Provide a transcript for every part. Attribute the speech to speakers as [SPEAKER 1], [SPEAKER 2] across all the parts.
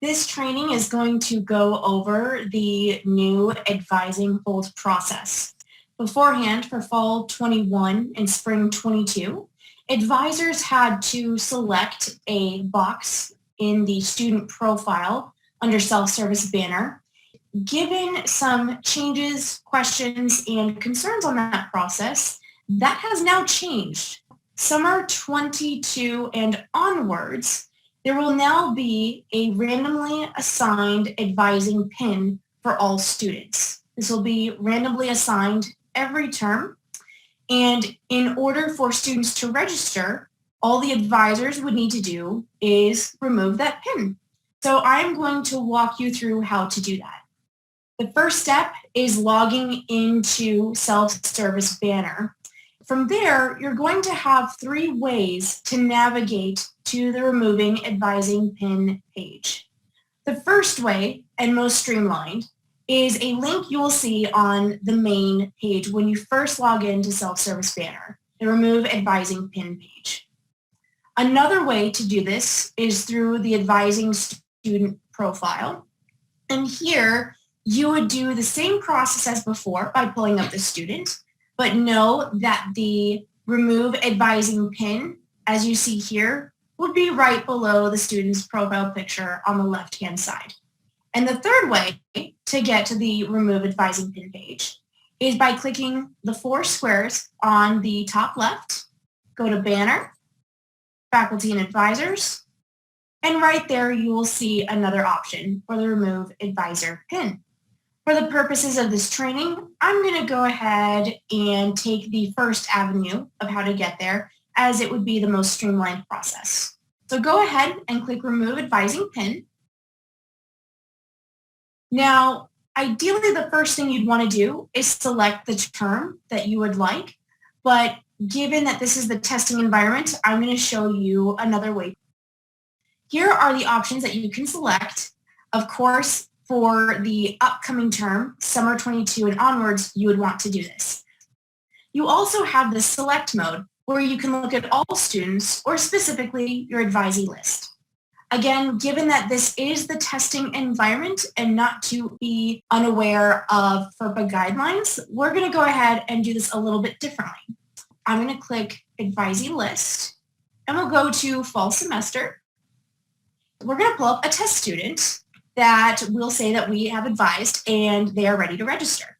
[SPEAKER 1] This training is going to go over the new advising hold process. Beforehand, for fall 21 and spring 22, advisors had to select a box in the student profile under self-service banner. Given some changes, questions, and concerns on that process, that has now changed. Summer 22 and onwards, there will now be a randomly assigned advising pin for all students. This will be randomly assigned every term, and in order for students to register, all the advisors would need to do is remove that pin. So I'm going to walk you through how to do that. The first step is logging into self-service banner. From there, you're going to have 3 ways to navigate to the removing advising pin page. The first way, and most streamlined, is a link you will see on the main page when you first log into self-service banner, the remove advising pin page. Another way to do this is through the advising student profile. And here, you would do the same process as before by pulling up the student, but know that the remove advising pin, as you see here, would be right below the student's profile picture on the left-hand side. And the third way to get to the remove advising pin page is by clicking the 4 squares on the top left, go to banner, faculty and advisors, and right there you will see another option for the remove advisor pin. For the purposes of this training, I'm going to go ahead and take the first avenue of how to get there, as it would be the most streamlined process. So go ahead and click Remove Advising Pin. Now, ideally, the first thing you'd want to do is select the term that you would like, but given that this is the testing environment, I'm going to show you another way. Here are the options that you can select. Of course, for the upcoming term, summer 22 and onwards, you would want to do this. You also have the select mode where you can look at all students or specifically your advisee list. Again, given that this is the testing environment and not to be unaware of FERPA guidelines, we're going to go ahead and do this a little bit differently. I'm going to click advisee list and we'll go to fall semester. We're going to pull up a test student that will say that we have advised and they are ready to register.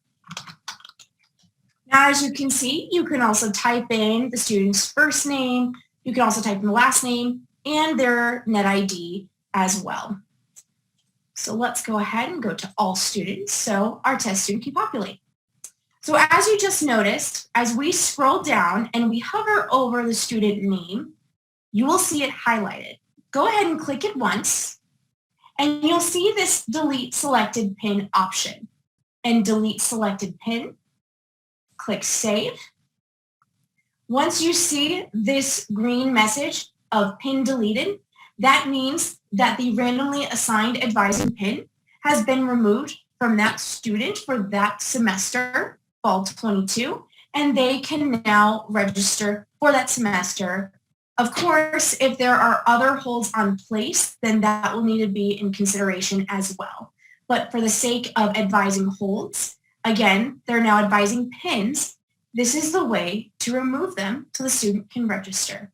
[SPEAKER 1] Now, as you can see, you can also type in the student's first name, you can also type in the last name and their net ID as well. So let's go ahead and go to all students so our test student can populate. So as you just noticed, as we scroll down and we hover over the student name, you will see it highlighted. Go ahead and click it once. And you'll see this delete selected pin option. And delete selected pin, click save. Once you see this green message of pin deleted, that means that the randomly assigned advising pin has been removed from that student for that semester, fall 22, and they can now register for that semester. Of course, if there are other holds on place, then that will need to be in consideration as well. But for the sake of advising holds, again, they're now advising pins. This is the way to remove them so the student can register.